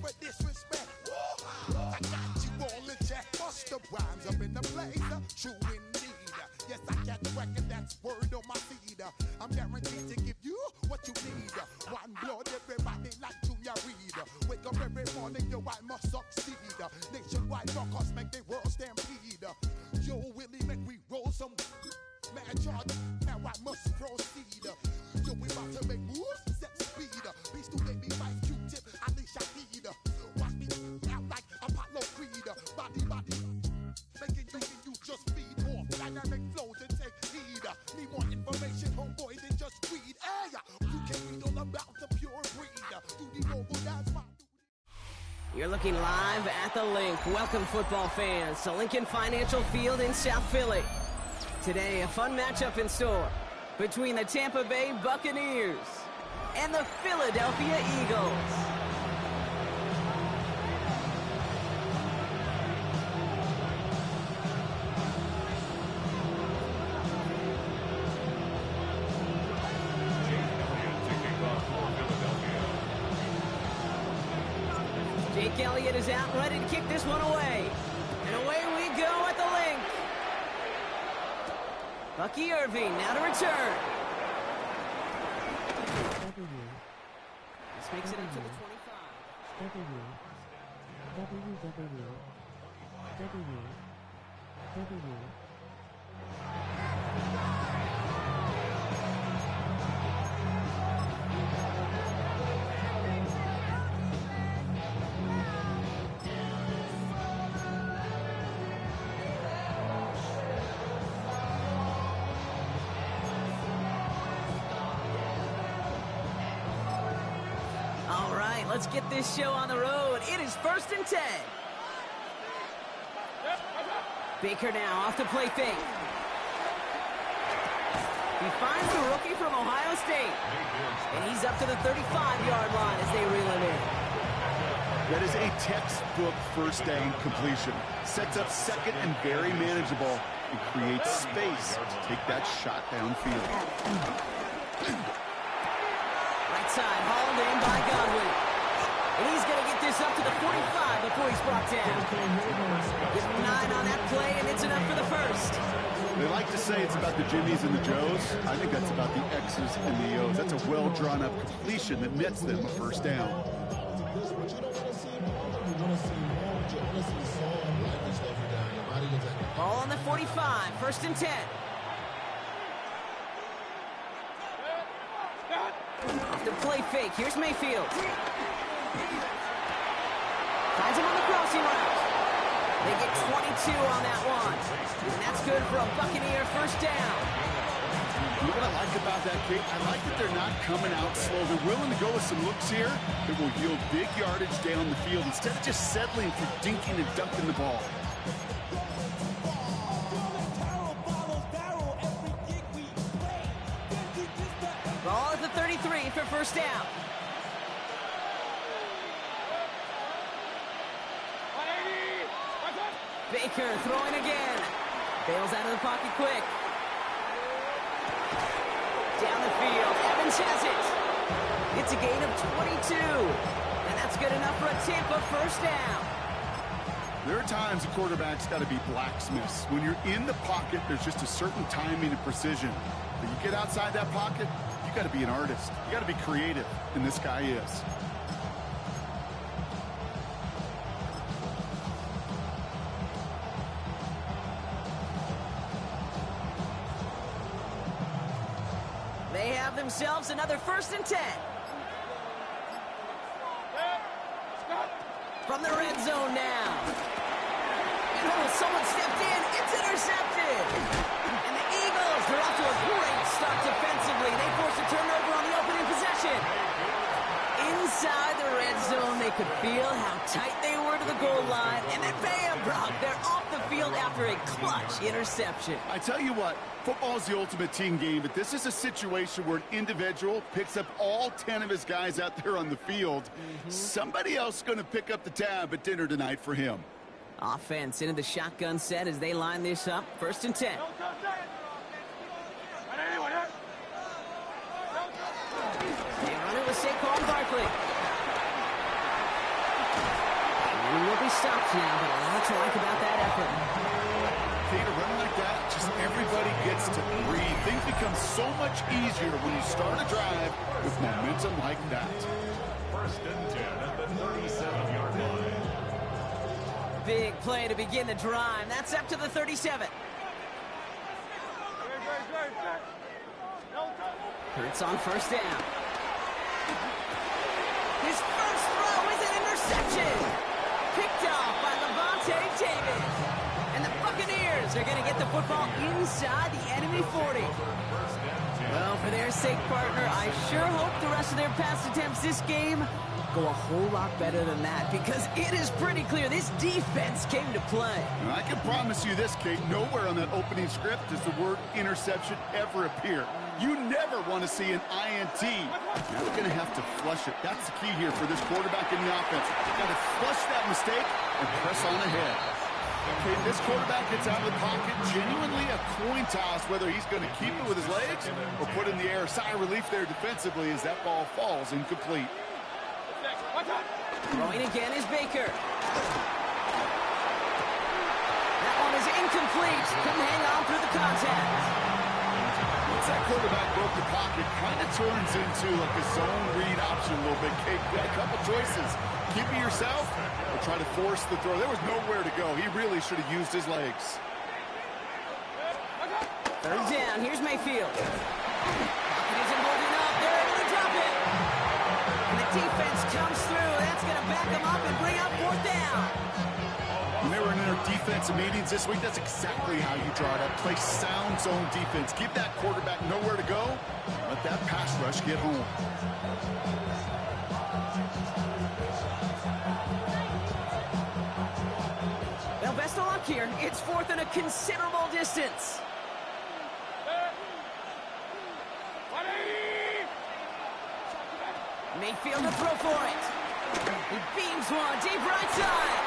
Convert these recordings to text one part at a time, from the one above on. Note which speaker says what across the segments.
Speaker 1: for disrespect. I got you all in check. Busta Rhymes up in the place, true indeed. Yes, I got the record, that's word on my feed. I'm guaranteed to give you what you need. One blood, everybody like Junior Reed. Wake up every morning, yo, I must succeed. Nationwide rockers make the world stampede. Yo, Willie, make we roll some mad charge. Now I must proceed. Yo, we about to make moves, set speed. Beast to baby, fight Q-tip, Alicia Heed. Watch me out like Apollo Creed. Body, making you just feed off dynamic flows and take heed. Need more information, homeboy, than just read. Hey, you can read all about the pure breed. Do the mobile dance, my
Speaker 2: You're looking live at the Link. Welcome, football fans, to Lincoln Financial Field in South Philly. Today, a fun matchup in store between the Tampa Bay Buccaneers and the Philadelphia Eagles. Jake Elliott is out, ready to kick this one away. And away we go at the Link. Bucky Irving now to return. This makes it into the 25. All right, let's get this show on the road. It is 1st and 10. Baker now off the play fake. He finds the rookie from Ohio State. And he's up to the 35-yard line as they reel him in.
Speaker 3: That is a textbook first down completion. Sets up second and very manageable and creates space to take that shot downfield.
Speaker 2: Right side, hauled in by Godwin. And he's going to get this up to the 45 before he's brought down. Give him 9 on that play, and it's enough for the first.
Speaker 3: They like to say it's about the Jimmies and the Joes. I think that's about the X's and the O's. That's a well-drawn-up completion that nets them a first down.
Speaker 2: Ball on the 45, 1st and 10. Off the play fake, here's Mayfield. Finds him on the crossing route. They get 22 on that one. And that's good for a Buccaneer first down.
Speaker 3: You know what I like about that kick? I like that they're not coming out slow. They're willing to go with some looks here that will yield big yardage down the field instead of just settling for dinking and dunking the ball.
Speaker 2: Ball at the 33 for first down. Baker throwing again. Bails out of the pocket quick. Down the field. Evans has it. It's a gain of 22. And that's good enough for a Tampa first down.
Speaker 3: There are times a quarterback's got to be blacksmiths. When you're in the pocket, there's just a certain timing and precision. But you get outside that pocket, you got to be an artist. You got to be creative, and this guy is.
Speaker 2: They have themselves another 1st and 10. From the red zone now. And someone stepped in. It's intercepted. And the Eagles, they're off to a great start defensively. They forced a turnover on the opening possession. Inside the red zone, they could feel how tight they were to the goal line. And then bam, Brock, they're off the field after a clutch interception.
Speaker 3: I tell you what, football is the ultimate team game, but this is a situation where an individual picks up all 10 of his guys out there on the field. Somebody else is going to pick up the tab at dinner tonight for him.
Speaker 2: Offense into the shotgun set as they line this up. 1st and 10. They run it with Saquon Barkley. stopped now, but a lot to like about that effort.
Speaker 3: Kate, a run like that, just everybody gets to breathe. Things become so much easier when you start a drive with momentum like that.
Speaker 4: First and 10 at the 37-yard line.
Speaker 2: Big play to begin the drive. That's up to the 37. Hurts on first down. His first throw is an interception. Picked off by Davis. And the Buccaneers are going to get the football inside the enemy 40. Well, for their sake, partner, I sure hope the rest of their pass attempts this game go a whole lot better than that, because it is pretty clear this defense came to play.
Speaker 3: And I can promise you this, Kate, nowhere on that opening script does the word interception ever appear. You never want to see an INT. Now we're going to have to flush it. That's the key here for this quarterback in the offense. Got to flush that mistake and press on ahead. Okay, this quarterback gets out of the pocket, genuinely a coin toss whether he's going to keep it with his legs or put it in the air. Sigh of relief there defensively as that ball falls incomplete.
Speaker 2: Throwing again is Baker. That one is incomplete. Couldn't hang on through the contact.
Speaker 3: Once that quarterback broke the pocket, kind of turns into like a zone read option a little bit. Kate, you got a couple choices. Keep it yourself or try to force the throw. There was nowhere to go. He really should have used his legs.
Speaker 2: Third down. Here's Mayfield. Pocket isn't holding up. They're able to drop it. And the defense comes through. That's going to back them up and bring up fourth down.
Speaker 3: When they were in their defensive meetings this week, that's exactly how you draw it up. Play sound zone defense. Give that quarterback nowhere to go. Let that pass rush get home.
Speaker 2: Well, best of luck here. It's fourth and a considerable distance. Mayfield to throw for it. He beams one deep right side.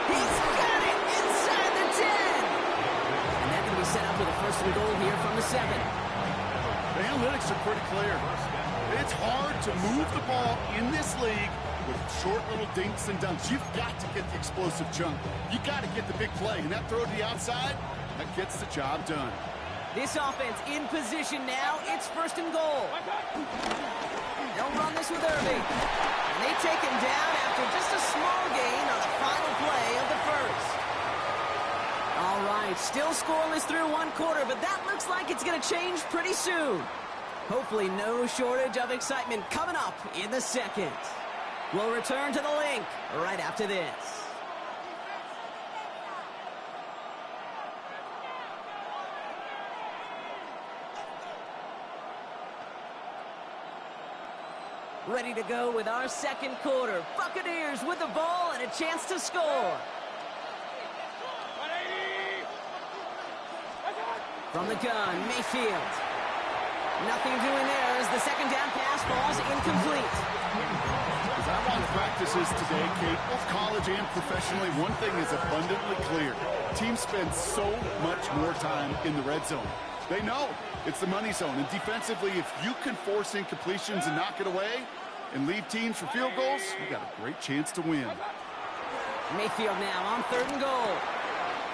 Speaker 2: He's got it inside the 10. And they're going to be set up with a first and goal here from the 7.
Speaker 3: The analytics are pretty clear. It's hard to move the ball in this league with short little dinks and dunks. You've got to get the explosive jump. You got to get the big play. And that throw to the outside, that gets the job done.
Speaker 2: This offense in position now. It's first and goal. They'll run this with Irving. And they take him down after just a small gain on the final play of the first. All right, still scoreless through one quarter, but that looks like it's going to change pretty soon. Hopefully no shortage of excitement coming up in the second. We'll return to the link right after this. Ready to go with our second quarter. Buccaneers with the ball and a chance to score. From the gun, Mayfield. Nothing doing there as the second down pass falls incomplete.
Speaker 3: As I watch practices today, Kate, both college and professionally, one thing is abundantly clear. Teams spend so much more time in the red zone. They know it's the money zone. And defensively, if you can force incompletions and knock it away and leave teams for field goals, you got a great chance to win.
Speaker 2: Mayfield now on third and goal.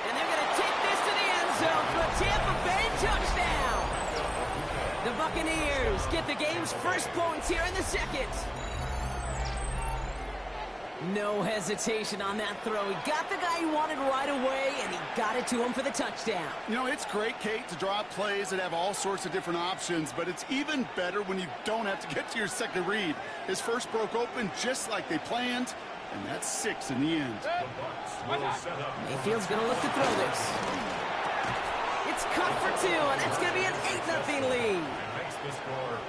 Speaker 2: And they're going to take this to the end zone for a Tampa Bay touchdown. The Buccaneers get the game's first points here in the second. No hesitation on that throw. He got the guy he wanted right away, and he got it to him for the touchdown.
Speaker 3: You know, it's great, Kate, to draw up plays that have all sorts of different options, but it's even better when you don't have to get to your second read. His first broke open just like they planned, and that's 6 in the end.
Speaker 2: Mayfield's going to look to throw this. It's caught for 2, and that's going to be an 8-0 lead.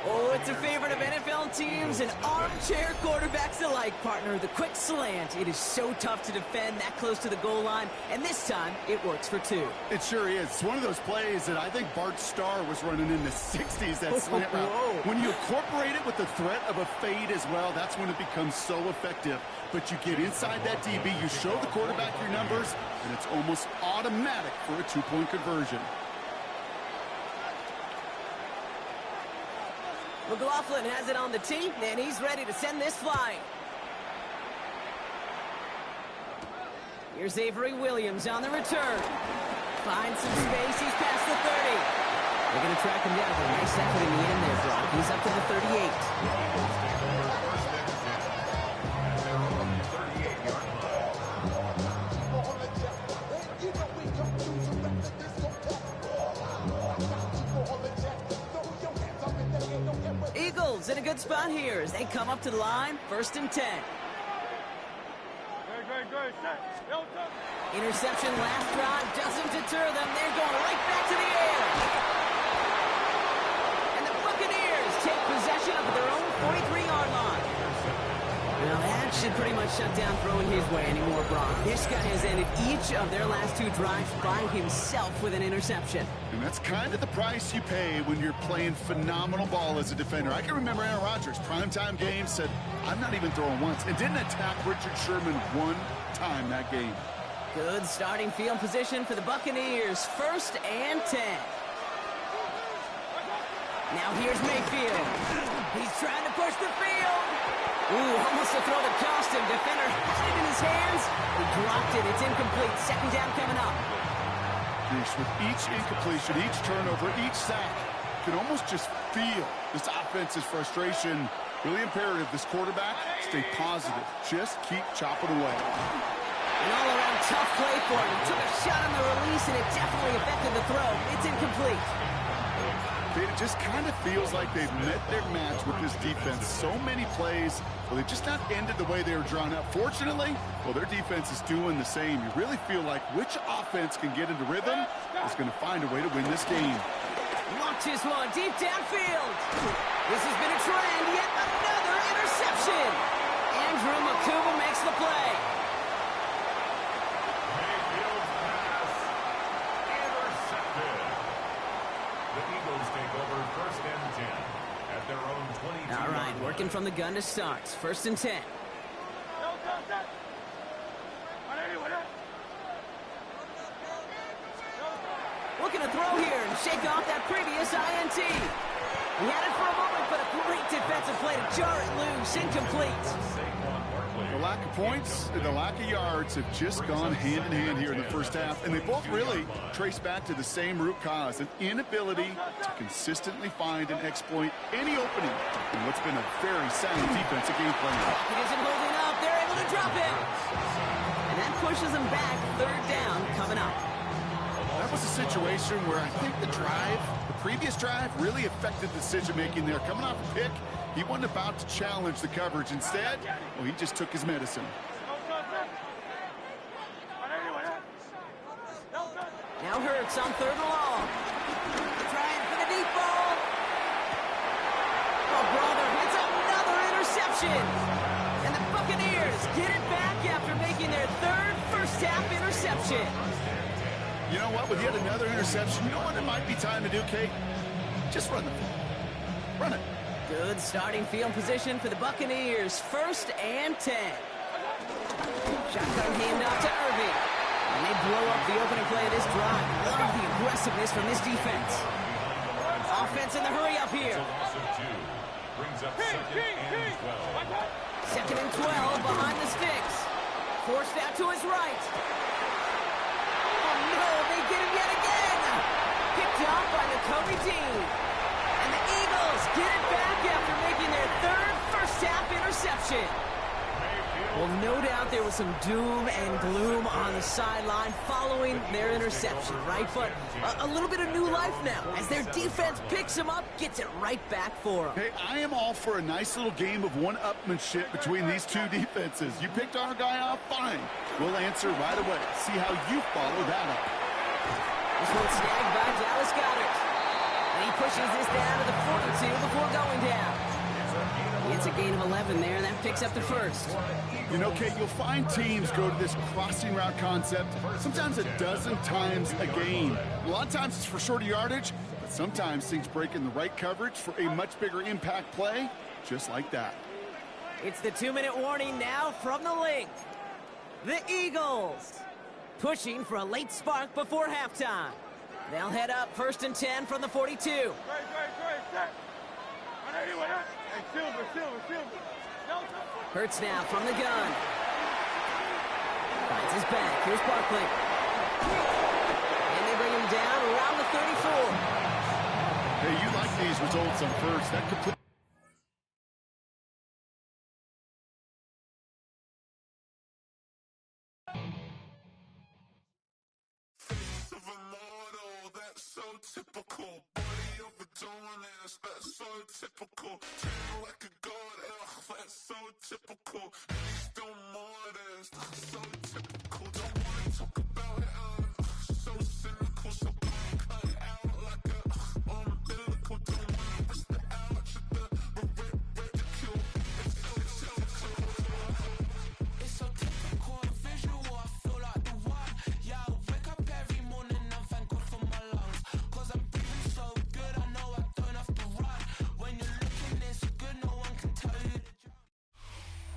Speaker 2: Oh, it's a favorite of NFL teams and armchair quarterbacks alike, partner. The quick slant. It is so tough to defend that close to the goal line, and this time it works for 2.
Speaker 3: It sure is. It's one of those plays that I think Bart Starr was running in the 60s, that slant route. When you incorporate it with the threat of a fade as well, that's when it becomes so effective. But you get inside that DB, you show the quarterback your numbers, and it's almost automatic for a 2-point conversion.
Speaker 2: McLaughlin has it on the tee, and he's ready to send this flying. Here's Avery Williams on the return. Finds some space. He's past the 30. They're going to track him down. A nice effort in the end there, Brock. He's up to the 38. Eagles in a good spot here as they come up to the line. 1st and 10. Interception last drive doesn't deter them. They're going right back to the air. And the Buccaneers take possession of their own 43-yard line. Now that should pretty much shut down throwing his way anymore, Brock. This guy has ended each of their last 2 drives by himself with an interception.
Speaker 3: And that's kind of the price you pay when you're playing phenomenal ball as a defender. I can remember Aaron Rodgers, primetime game, said, I'm not even throwing once, and didn't attack Richard Sherman one time that game.
Speaker 2: Good starting field position for the Buccaneers. 1st and 10. Now here's Mayfield. He's trying to push the field. Ooh, almost a throw that cost him. Defender had it in his hands. He dropped it. It's incomplete. 2nd down coming up.
Speaker 3: With each incompletion, each turnover, each sack, you can almost just feel this offense's frustration. Really imperative this quarterback stay positive. Just keep chopping away.
Speaker 2: An all-around tough play for him. He took a shot on the release, and it definitely affected the throw. It's incomplete.
Speaker 3: It just kind of feels like they've met their match with this defense. So many plays, well, they've just not ended the way they were drawn up. Fortunately, well, their defense is doing the same. You really feel like which offense can get into rhythm is going to find a way to win this game.
Speaker 2: Launches one deep downfield. This has been a trend. Yet another interception. Andrew Makuba makes the play.
Speaker 4: Mayfield's pass intercepted. The Eagles take over 1st and 10 at their own 22.
Speaker 2: All right, working from the gun to start. 1st and 10. Looking to throw here and shake off that previous INT. He had it for a moment, but a great defensive play to jar it loose. Incomplete.
Speaker 3: The lack of points and the lack of yards have just gone hand in hand here in the 1st half, and they both really trace back to the same root cause, an inability to consistently find and exploit any opening in what's been a very sound defensive game plan.
Speaker 2: He isn't holding up. They're able to drop it. And that pushes them back. 3rd down coming up.
Speaker 3: That was a situation where I think the previous drive, really affected decision-making there. Coming off a pick, he wasn't about to challenge the coverage. Instead, well, he just took his medicine.
Speaker 2: Now Hurts on 3rd and long. Trying for the deep ball. Oh, brother, it's another interception. And the Buccaneers get it back after making their 3rd first-half interception.
Speaker 3: You know what? With yet another interception, you know what it might be time to do, Kate? Just run the ball. Run it.
Speaker 2: Good starting field position for the Buccaneers. 1st and 10. Shotgun handoff to Irving. And they blow up the opening play of this drive. Love the aggressiveness from this defense. Offense in the hurry up here.
Speaker 4: Brings up 2nd and 12.
Speaker 2: 2nd and 12 behind the sticks. Forced out to his right. Oh no, they get him yet again. Picked off by Nakobe Dean. And the Eagles get it back after making their 3rd first-half interception. Well, no doubt there was some doom and gloom on the sideline following their interception, right? But a little bit of new life now as their defense picks them up, gets it right back for them.
Speaker 3: Hey, I am all for a nice little game of one-upmanship between these two defenses. You picked our guy off, fine. We'll answer right away. See how you follow that up.
Speaker 2: This one snagged by Dallas Goedert. And he pushes this down to the 42 before going down. It's a gain of 11 there, and that picks up the 1st.
Speaker 3: You know, Kate, you'll find teams go to this crossing route concept sometimes a dozen times a game. A lot of times it's for shorter yardage, but sometimes things break in the right coverage for a much bigger impact play, just like that.
Speaker 2: It's the 2-minute warning now from the link. The Eagles pushing for a late spark before halftime. They'll head up 1st and 10 from the 42. Hurts now from the gun. Finds his back. Here's Barkley. And they bring him down around the 34.
Speaker 3: Hey, you like these results on first. That could put...
Speaker 1: So typical, body overdoing it, that's so typical. Treating like a god, that's so typical. He's still more this, so typical. Don't wanna talk about it, so cynical. So cut it out like a umbilical. Don't wanna risk the ouch of the ridicule. It's so typical, visual. I feel like the one. Yeah, I wake up every morning and thank God for my lungs.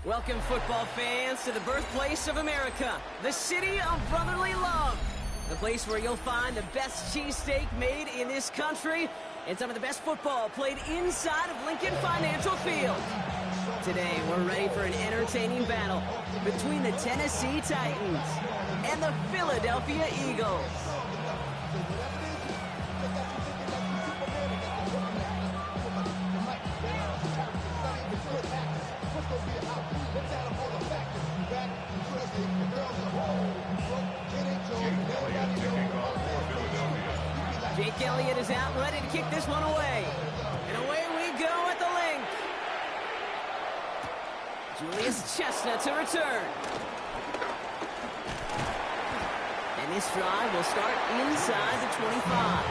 Speaker 2: Welcome, football fans, to the birthplace of America, the city of brotherly love. The place where you'll find the best cheesesteak made in this country and some of the best football played inside of Lincoln Financial Field. Today, we're ready for an entertaining battle between the Tennessee Titans and the Philadelphia Eagles. Jake Elliott is out and ready to kick this one away. And away we go at the length. Julius Chestnut to return. And this drive will start inside the 25.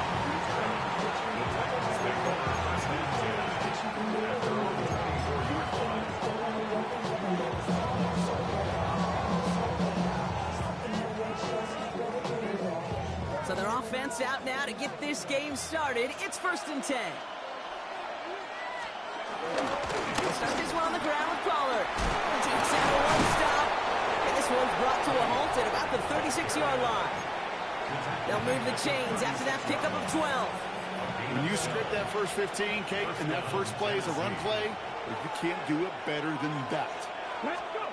Speaker 2: So their offense out now to get this game started. It's 1st and 10. We'll start this one on the ground with Pollard. Takes out a one stop. And this one's brought to a halt at about the 36-yard line. They'll move the chains after that pickup of 12.
Speaker 3: When you script that first 15, Kate, and that first play is a run play, you can't do it better than that.
Speaker 2: Let's go.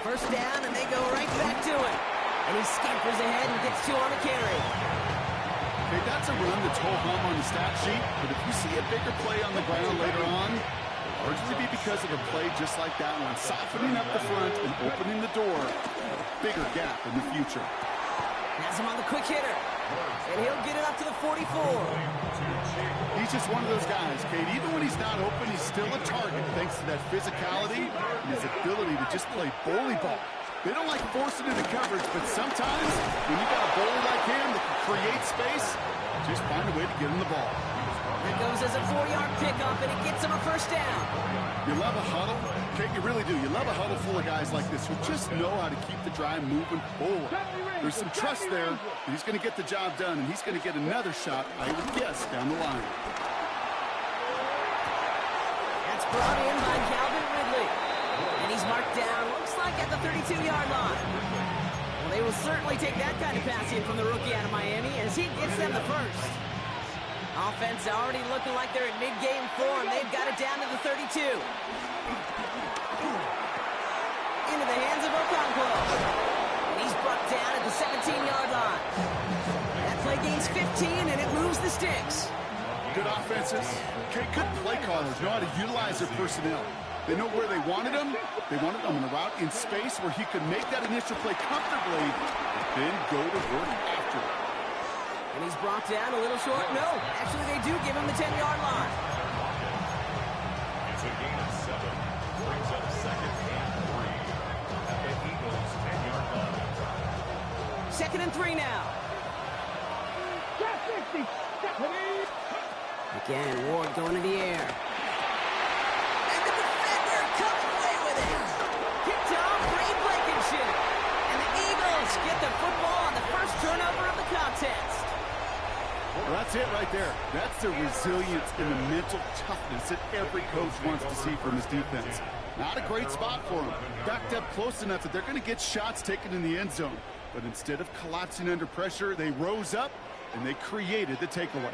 Speaker 2: First down, and they go right back to it. And he scampers ahead and gets 2 on the carry.
Speaker 3: Okay, that's a run that's ho-hum on the stat sheet, but if you see a bigger play on the ground later on, it'll largely be because of a play just like that one, softening up the front and opening the door, a bigger gap in the future.
Speaker 2: Has him on the quick hitter, and he'll get it up to the 44.
Speaker 3: He's just one of those guys, Kate. Even when he's not open, he's still a target thanks to that physicality and his ability to just play bully ball. They don't like forcing into coverage, but sometimes when you got a bowler like him that can create space, just find a way to get him the ball.
Speaker 2: It goes as a 4-yard pickup, and it gets him a first down.
Speaker 3: You love a huddle? Okay, you really do. You love a huddle full of guys like this who just know how to keep the drive moving forward. There's some trust there, and he's going to get the job done, and he's going to get another shot, I would guess, down the line.
Speaker 2: That's brought in by Calvin Ridley. And he's marked down, looks like at the 32-yard line. Well, they will certainly take that kind of passing from the rookie out of Miami as he gets them the first. Offense already looking like they're in mid-game form. They've got it down to the 32. Into the hands of Okonkwo. And he's brought down at the 17-yard line. That play gains 15, and it moves the sticks.
Speaker 3: Good offenses. Okay, good play callers know how to utilize their personnel. They know where they wanted him. They wanted him on a route in space where he could make that initial play comfortably, then go to work after it.
Speaker 2: And he's brought down a little short. No, actually they do give him the 10-yard line.
Speaker 4: It's a gain of 7. Brings up 2nd and 3 at the Eagles' 10-yard line.
Speaker 2: 2nd and 3 now. Again, Ward going to the air. And the defender comes away with it. Picked off Ray Blankenship. And the Eagles get the football on the first turnover of the contest.
Speaker 3: Well, that's it right there. That's the resilience and the mental toughness that every coach wants to see from his defense. Not a great spot for him. Backed up close enough that they're going to get shots taken in the end zone. But instead of collapsing under pressure, they rose up and they created the takeaway.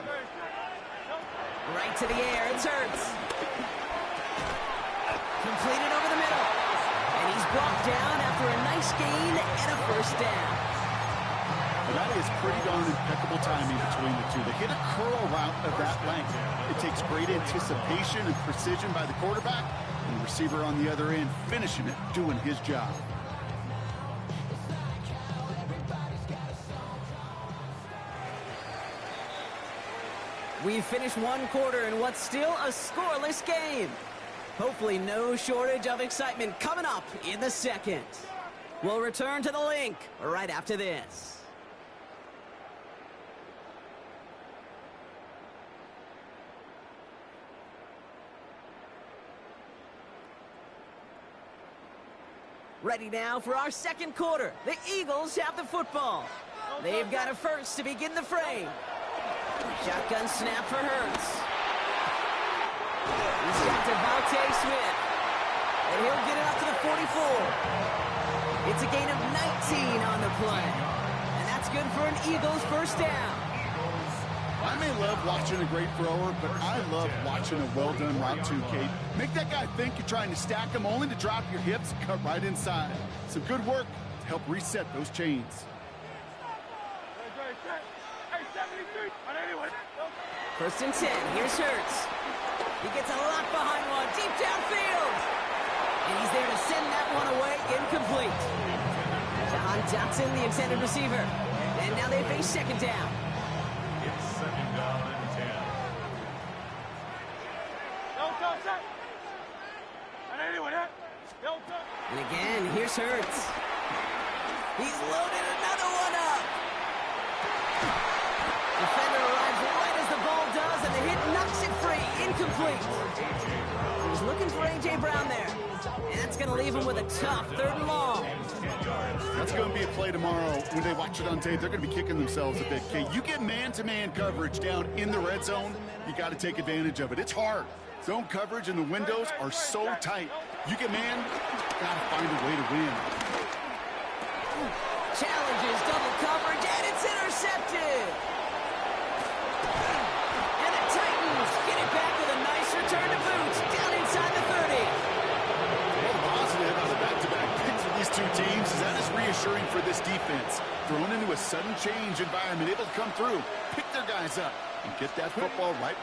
Speaker 2: Right to the air, it's Hurts. Completed over the middle. And he's brought down after for a nice gain and a first down.
Speaker 3: Well, that is pretty darn impeccable timing between the two. They hit a curl route of that length. It takes great anticipation and precision by the quarterback, and the receiver on the other end finishing it, doing his job.
Speaker 2: We've finished one quarter in what's still a scoreless game. Hopefully no shortage of excitement coming up in the second. We'll return to the link right after this. Ready now for our second quarter. The Eagles have the football. They've got a first to begin the frame. Shotgun snap for Hurts. He's got Devontae Smith. And he'll get it up to the 44. It's a gain of 19 on the play. And that's good for an Eagles first down.
Speaker 3: I may love watching a great thrower, but I love watching a well-done route too, Kate. Make that guy think you're trying to stack him only to drop your hips and cut right inside. Some good work to help reset those chains.
Speaker 2: First and 10, here's Hurts. He gets a lot behind one, deep downfield. And he's there to send that one away, incomplete. John Dotson, the intended receiver. And now they face second down.
Speaker 4: It's second down and 10.
Speaker 2: And again, here's Hurts. He's loaded another one up. Defender arrives right as the ball does, and the hit knocks it free. Incomplete. He's looking for A.J. Brown there. And that's going to leave him with a tough third and long.
Speaker 3: That's going to be a play tomorrow. When they watch it on tape, they're going to be kicking themselves a bit. Kate, you get man-to-man coverage down in the red zone, you got to take advantage of it. It's hard. Zone coverage and the windows are so tight. You get man, got to find a way to win.
Speaker 2: Challenges double coverage, and it's intercepted. And the Titans get it back with a nice return to boot down inside the 30.
Speaker 3: Well, positive on the back-to-back picks for these two teams is that is reassuring for this defense. Thrown into a sudden change environment, able to come through, pick their guys up, and get that football right back.